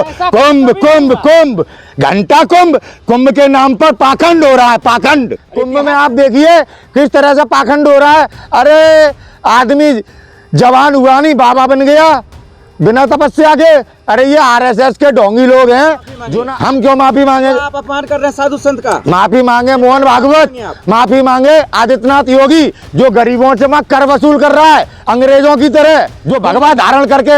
कुंभ कुंभ कुंभ घंटा कुंभ, कुंभ के नाम पर पाखंड हो रहा है, पाखंड। कुंभ में आप देखिए किस तरह से पाखंड हो रहा है। अरे आदमी जवान हुआ नहीं बाबा बन गया बिना तपस्या के। अरे ये आरएसएस के ढोंगी लोग हैं जो ना, हम क्यों माफी मांगे? आप अपमान कर रहे हैं साधु संत का। माफी मांगे मोहन भागवत, माफी मांगे आदित्यनाथ योगी जो गरीबों से कर वसूल कर रहा है अंग्रेजों की तरह, जो भगवा धारण करके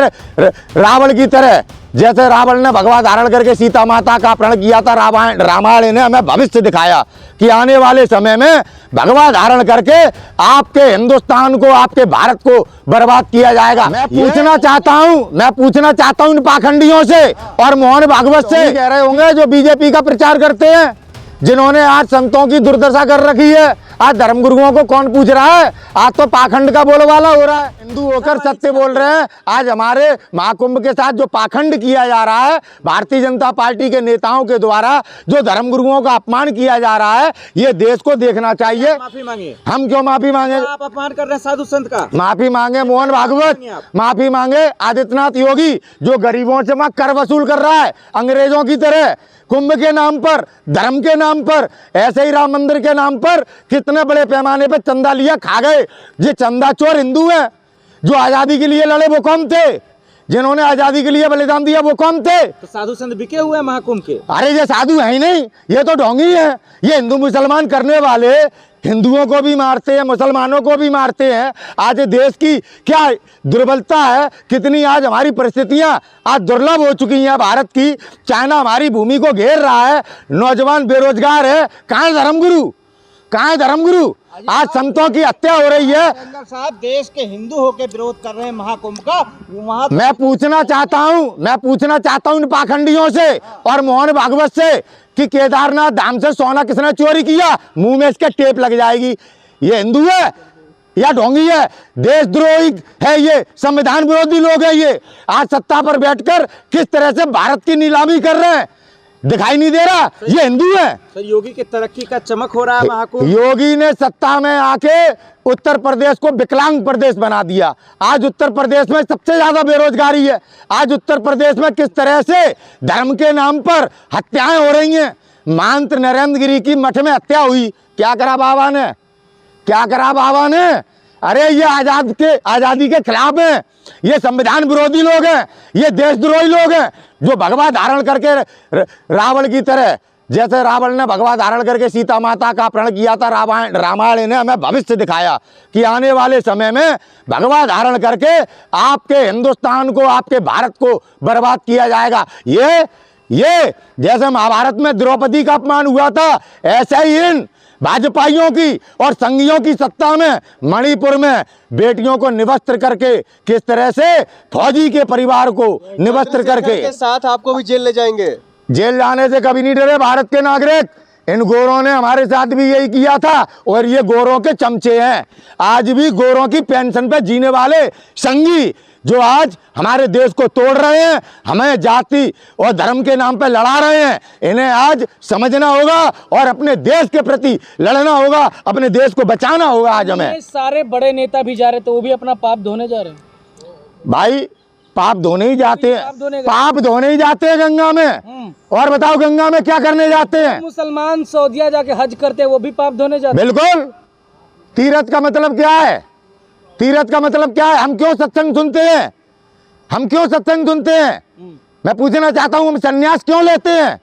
रावण की तरह, जैसे रावण ने भगवा धारण करके सीता माता का अपहरण किया था। रामायण ने हमें भविष्य दिखाया कि आने वाले समय में भगवा धारण करके आपके हिंदुस्तान को, आपके भारत को बर्बाद किया जाएगा। मैं पूछना चाहता हूं इन पाखंडियों से और मोहन भागवत से, कह रहे होंगे जो बीजेपी का प्रचार करते हैं, जिन्होंने आज संतों की दुर्दशा कर रखी है। आज धर्मगुरुओं को कौन पूछ रहा है? आज तो पाखंड का बोलबाला हो रहा है। हिंदू होकर सत्य बोल रहे हैं। आज हमारे महाकुंभ के साथ जो पाखंड किया जा रहा है भारतीय जनता पार्टी के नेताओं के द्वारा, जो धर्मगुरुओं का अपमान किया जा रहा है, ये देश को देखना चाहिए। माफी मांगे। हम क्यों माफी मांगे? आप अपमान कर रहे हैं साधु संत का। माफी मांगे मोहन भागवत, माफी मांगे आदित्यनाथ योगी जो गरीबों से कर वसूल कर रहा है अंग्रेजों की तरह। कुंभ के नाम पर, धर्म के नाम पर, ऐसे ही राम मंदिर के नाम पर कितने बड़े पैमाने पर चंदा लिया, खा गए। ये चंदा चोर हिंदू हैं। जो आजादी के लिए लड़े वो कौन थे? जिन्होंने आजादी के लिए बलिदान दिया वो कौन थे? तो साधु संत बिके हुए हैं महाकुंभ के। अरे ये साधु है ही नहीं, ये तो ढोंगी है। ये हिंदू मुसलमान करने वाले हिंदुओं को भी मारते हैं, मुसलमानों को भी मारते हैं। आज देश की क्या दुर्बलता है, कितनी आज हमारी परिस्थितियां आज दुर्लभ हो चुकी हैं भारत की। चाइना हमारी भूमि को घेर रहा है, नौजवान बेरोजगार है। कहाँ है धर्मगुरु? कहाँ है धर्मगुरु? आज संतों की हत्या हो रही है। साहब देश के हिंदू होकर विरोध कर रहे हैं महाकुंभ का। वहाँ मैं पूछना चाहता हूं इन पाखंडियों से और मोहन भागवत से कि केदारनाथ धाम से सोना किसने चोरी किया? मुंह में इसके टेप लग जाएगी। ये हिंदू है या ढोंगी है? देशद्रोही है ये, संविधान विरोधी लोग हैं ये। आज सत्ता पर बैठकर किस तरह से भारत की नीलामी कर रहे हैं, दिखाई नहीं दे रहा? ये हिंदू है। सर योगी की तरक्की का चमक हो रहा है महाकुंभ। योगी ने सत्ता में आके उत्तर प्रदेश को विकलांग प्रदेश बना दिया। आज उत्तर प्रदेश में सबसे ज्यादा बेरोजगारी है। आज उत्तर प्रदेश में किस तरह से धर्म के नाम पर हत्याएं हो रही हैं। महंत नरेंद्र गिरी की मठ में हत्या हुई, क्या करा बाबा ने? क्या करा बाबा ने? अरे ये आजादी के खिलाफ हैं, ये संविधान विरोधी लोग हैं, ये देशद्रोही लोग हैं जो भगवा धारण करके रावण की तरह, जैसे रावण ने भगवा धारण करके सीता माता का अपहरण किया था। रामायण ने हमें भविष्य दिखाया कि आने वाले समय में भगवा धारण करके आपके हिंदुस्तान को, आपके भारत को बर्बाद किया जाएगा। ये जैसे महाभारत में द्रौपदी का अपमान हुआ था, ऐसा ही इन भाजपाइयों की और संघियों की सत्ता में मणिपुर में बेटियों को निवस्त्र करके, किस तरह से फौजी के परिवार को निवस्त्र करके साथ आपको भी जेल ले जाएंगे। जेल जाने से कभी नहीं डरे भारत के नागरिक। इन गोरों ने हमारे साथ भी यही किया था और ये गोरों के चमचे हैं। आज भी गोरों की पेंशन पे जीने वाले संघी जो आज हमारे देश को तोड़ रहे हैं, हमें जाति और धर्म के नाम पे लड़ा रहे हैं, इन्हें आज समझना होगा और अपने देश के प्रति लड़ना होगा, अपने देश को बचाना होगा। आज हमें सारे बड़े नेता भी जा रहे तो वो भी अपना पाप धोने जा रहे हैं। भाई पाप धोने ही जाते हैं, पाप धोने ही जाते हैं गंगा में। और बताओ गंगा में क्या करने जाते हैं? मुसलमान सऊदिया जाके हज करते हैं, वो भी पाप धोने जाते हैं। बिल्कुल। तीरथ का मतलब क्या है? तीरथ का मतलब क्या है? हम क्यों सत्संग सुनते हैं? हम क्यों सत्संग सुनते हैं? मैं पूछना चाहता हूं, हम सन्यास क्यों लेते हैं?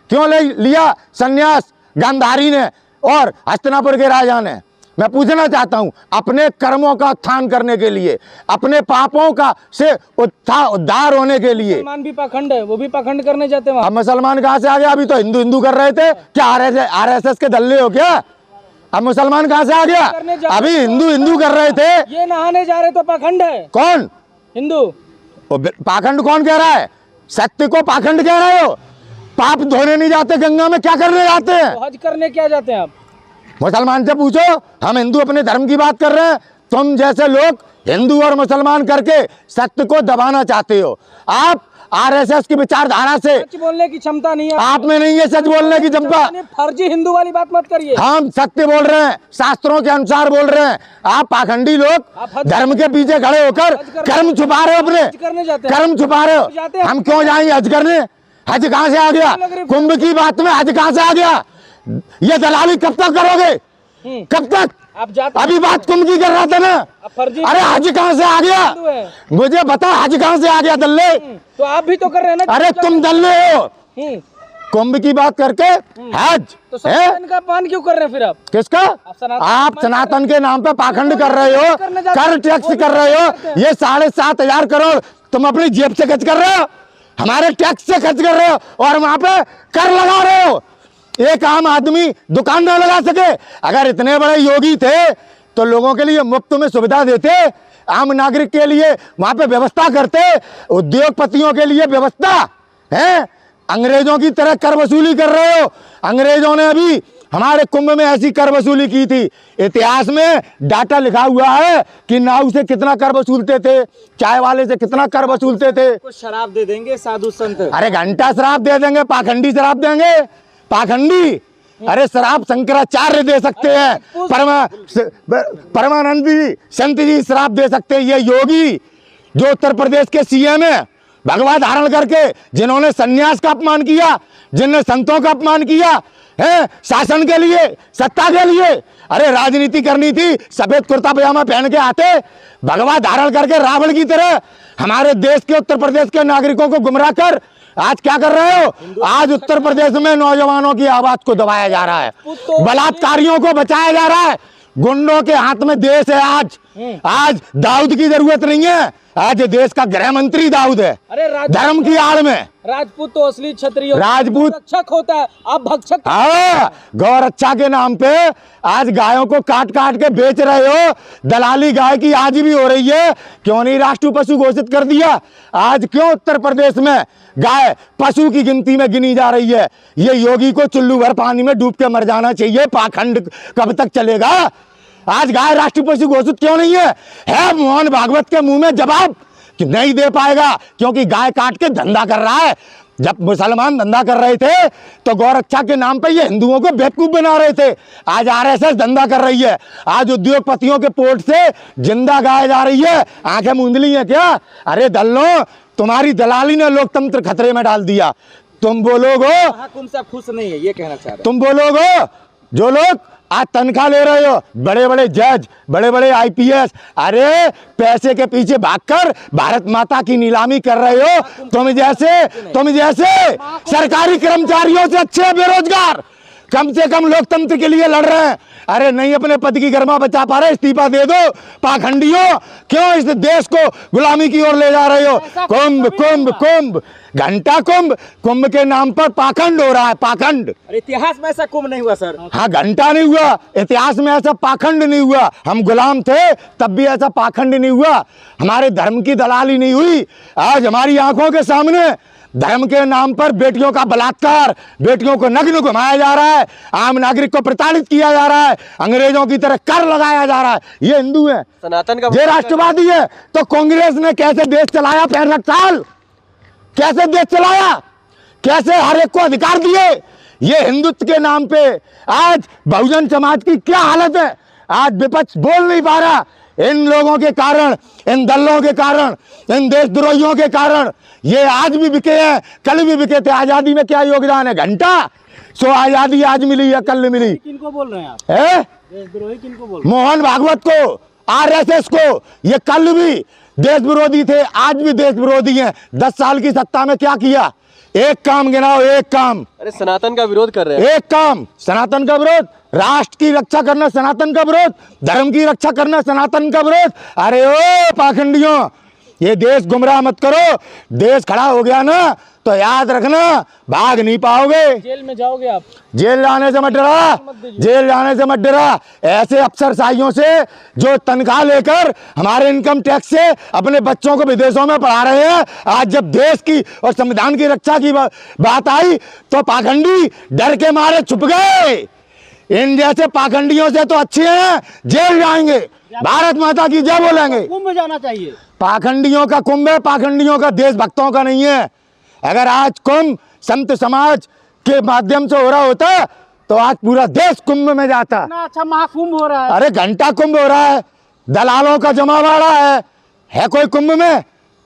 क्यों लिया सन्यास गांधारी ने और हस्तिनापुर के राजा ने? मैं पूछना चाहता हूं, अपने कर्मों का उत्थान करने के लिए, अपने पापों का से उद्धार होने के लिए। मुसलमान भी पाखंड है, वो भी पाखंड करने जाते हैं। अब मुसलमान कहां से आ गया? अभी तो हिंदू कर रहे थे। क्या आरएसएस के दल्ले हो क्या? अब मुसलमान कहां से आ गया? अभी हिंदू कर रहे थे। ये नहाने जा रहे तो पाखंड है। कौन? हिंदू। पाखंड कौन कह रहा है? सत्य को पाखंड कह रहे हो? पाप धोने नहीं जाते गंगा में, क्या करने जाते हैं? तो हज करने क्या जाते हैं आप? मुसलमान से पूछो। हम हिंदू अपने धर्म की बात कर रहे हैं, तुम जैसे लोग हिंदू और मुसलमान करके सत्य को दबाना चाहते हो। आप आरएसएस की विचारधारा से। सच बोलने की क्षमता नहीं है आप में नहीं है सच बोलने की क्षमता। फर्जी हिंदू वाली बात मत करिए। हम सत्य बोल रहे हैं, शास्त्रों के अनुसार बोल रहे हैं। आप पाखंडी लोग धर्म के पीछे खड़े होकर कर्म छुपा रहे हो, अपने कर्म छुपा रहे हो। हम क्यों जाएंगे हज करने? हज कहाँ से आ गया? कुंभ की बात में हज कहाँ से आ गया? ये दलाली कब तक करोगे? कब तक? आप जाते अभी बात कुंभ की कर रहा था ना। अरे हज कहाँ से आ गया? मुझे बता हज कहाँ से आ गया दल्ले? तो आप भी तो कर रहे हैं ना। अरे तुम दल्ले हो। कुंभ की बात करके हज तो सनातन का पान क्यों कर रहे हैं फिर आप? किसका? आप सनातन के नाम पे पाखंड कर रहे हो, कर टैक्स कर रहे हो। ये 7,500 करोड़ तुम अपनी जेब से खर्च कर रहे हो, हमारे टैक्स से खर्च कर रहे हो, और वहां पे कर लगा रहे हो। एक आम आदमी दुकान न लगा सके। अगर इतने बड़े योगी थे तो लोगों के लिए मुफ्त में सुविधा देते, आम नागरिक के लिए वहां पे व्यवस्था करते, उद्योगपतियों के लिए व्यवस्था है। अंग्रेजों की तरह कर वसूली कर रहे हो। अंग्रेजों ने अभी हमारे कुंभ में ऐसी कर वसूली की थी। इतिहास में डाटा लिखा हुआ है कि नाऊ से कितना कर वसूलते थे, चाय वाले से कितना कर वसूलते थे। कुछ शराब दे देंगे साधु संत। अरे घंटा शराब दे देंगे, पाखंडी शराब देंगे, पाखंडी। अरे शराब शंकराचार्य दे सकते हैं, परमानंदी संत जी शराब दे सकते हैं। ये योगी जो उत्तर प्रदेश के सीएम है, भगवा धारण करके, जिन्होंने सन्यास का अपमान किया, जिनने संतों का अपमान किया है शासन के लिए, सत्ता के लिए। अरे राजनीति करनी थी, सफेद कुर्ता पजामा पहन के आते, भगवा धारण करके रावण की तरह हमारे देश के, उत्तर प्रदेश के नागरिकों को गुमराह कर आज क्या कर रहे हो? आज उत्तर प्रदेश में नौजवानों की आवाज को दबाया जा रहा है, बलात्कारियों को बचाया जा रहा है। गुंडों के हाथ में देश है आज। आज दाऊद की जरूरत नहीं है, आज देश का गृह मंत्री दाऊद है। धर्म की आड़ में राजपूत तो असली क्षत्रिय, राजपूत रक्षक होता है, आप भक्षक। हाँ, गौ रक्षा के नाम पे आज गायों को काट काट के बेच रहे हो। दलाली गाय की आज भी हो रही है। क्यों नहीं राष्ट्रीय पशु घोषित कर दिया? आज क्यों उत्तर प्रदेश में गाय पशु की गिनती में गिनी जा रही है? ये योगी को चुल्लू भर पानी में डूब के मर जाना चाहिए। पाखंड कब तक चलेगा? आज गाय राष्ट्रीय पशु घोषित क्यों नहीं है मोहन भागवत के मुंह में जवाब कि नहीं दे पाएगा, क्योंकि गाय काट के धंधा कर रहा है। जब मुसलमान धंधा कर रहे थे तो गौरक्षा के नाम पे ये हिंदुओं को बेवकूफ बना रहे थे। आज आरएसएस धंधा कर रही है। आज उद्योगपतियों के पोर्ट से जिंदा गाय जा रही है। आंखें मूंदली है क्या? अरे दल्लों, तुम्हारी दलाली ने लोकतंत्र खतरे में डाल दिया। तुम वो लोग हो, महाकुंभ से खुश नहीं है, ये कहना चाह रहे हैं। तुम वो लोग हो जो लोग आज तनख्वाह ले रहे हो, बड़े बड़े जज, बड़े बड़े आईपीएस। अरे पैसे के पीछे भागकर भारत माता की नीलामी कर रहे हो। तुम जैसे सरकारी कर्मचारियों से अच्छे बेरोजगार कम से कम लोकतंत्र के लिए लड़ रहे हैं। अरे नहीं अपने पद की गरिमा बचा पा रहे, इस्तीफा दे दो। पाखंडियों, क्यों इस देश को गुलामी की ओर ले जा रहे हो? कुंभ कुंभ कुंभ, घंटा कुंभ, कुंभ के नाम पर पाखंड हो रहा है, पाखंड। इतिहास में ऐसा कुंभ नहीं हुआ सर। हाँ, घंटा नहीं हुआ, इतिहास में ऐसा पाखंड नहीं हुआ। हम गुलाम थे तब भी ऐसा पाखंड नहीं हुआ। हमारे धर्म की दलाली नहीं हुई। आज हमारी आंखों के सामने धर्म के नाम पर बेटियों का बलात्कार, बेटियों को नग्न घुमाया जा रहा है, आम नागरिक को प्रताड़ित किया जा रहा है, अंग्रेजों की तरह कर लगाया जा रहा है। ये हिंदू है, सनातन का ये राष्ट्रवादी है। तो कांग्रेस ने कैसे देश चलाया? 65 साल कैसे देश चलाया? कैसे हर एक को अधिकार दिए? ये हिंदुत्व के नाम पे आज बहुजन समाज की क्या हालत है? आज विपक्ष बोल नहीं पा रहा। इन लोगों के कारण, इन दलों के कारण, इन देशद्रोहियों के कारण ये आज भी बिके हैं, कल भी बिके थे। आजादी में क्या योगदान है? घंटा। सो आजादी आज मिली है, कल मिली। किनको बोल रहे हैं आप? देशद्रोही किनको बोल रहे हैं? मोहन भागवत को, आरएसएस को। ये कल भी देश विरोधी थे, आज भी देश विरोधी हैं। 10 साल की सत्ता में क्या किया? एक काम गिनाओ, एक काम। अरे सनातन का विरोध कर रहे हैं। एक काम, सनातन का विरोध। राष्ट्र की रक्षा करना सनातन का विरोध, धर्म की रक्षा करना सनातन का विरोध। अरे ओ पाखंडियों, ये देश गुमराह मत करो। देश खड़ा हो गया ना तो याद रखना, भाग नहीं पाओगे। जेल में जाओगे आप। जेल जाने से मत डरा, जेल जाने से मत डरा। ऐसे अफसरशाहियों से जो तनख्वाह लेकर हमारे इनकम टैक्स से अपने बच्चों को विदेशों में पढ़ा रहे हैं, आज जब देश की और संविधान की रक्षा की बात आई तो पाखंडी डर के मारे छुप गए। इन जैसे पाखंडियों से तो अच्छे हैं, जेल जाएंगे, भारत माता की जय बोलेंगे। कुंभ जाना चाहिए। पाखंडियों का कुंभ है, पाखंडियों का, देशभक्तों का नहीं है। अगर आज कुंभ संत समाज के माध्यम से हो रहा होता तो आज पूरा देश कुंभ में जाता। इतना अच्छा महाकुंभ हो रहा है। अरे घंटा कुंभ हो रहा है, दलालों का जमावाड़ा है कोई कुंभ में?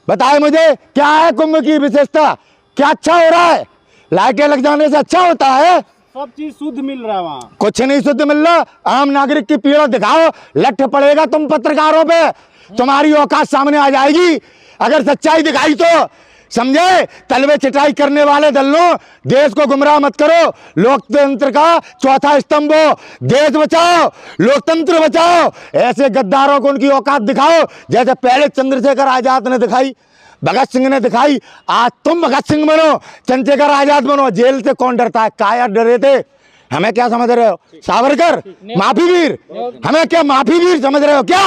बताए मुझे क्या है कुंभ की विशेषता, क्या अच्छा हो रहा है? लाइटें लग जाने से अच्छा होता है? सब चीज शुद्ध मिल रहा है वहाँ। कुछ नहीं शुद्ध मिल रहा। आम नागरिक की पीड़ा दिखाओ, लठ पड़ेगा तुम पत्रकारों पे, तुम्हारी औकात सामने आ जाएगी। अगर सच्चाई दिखाई तो समझे। तलवे चिटाई करने वाले दलों, देश को गुमराह मत करो। लोकतंत्र का चौथा स्तंभ हो, देश बचाओ, लोकतंत्र बचाओ। ऐसे गद्दारों को उनकी औकात दिखाओ, जैसे पहले चंद्रशेखर आजाद ने दिखाई, भगत सिंह ने दिखाई। आज तुम भगत सिंह बनो, चंद्रशेखर आजाद बनो। जेल से कौन डरता है? काया डरे थे? हमें क्या समझ रहे हो? सावरकर माफी वीर, हमें क्या माफी वीर समझ रहे हो क्या?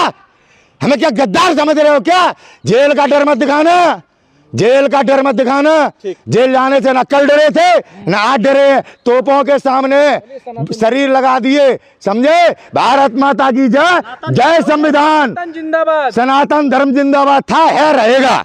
हमें क्या गद्दार समझ रहे हो क्या? जेल का डर मत दिखाना, जेल का डर मत दिखाना। जेल जाने से न कल डरे थे न आज डरे। तोपों के सामने शरीर लगा दिए, समझे। भारत माता की जय, जय संविधान, जिंदाबाद। सनातन धर्म जिंदाबाद था, है, रहेगा।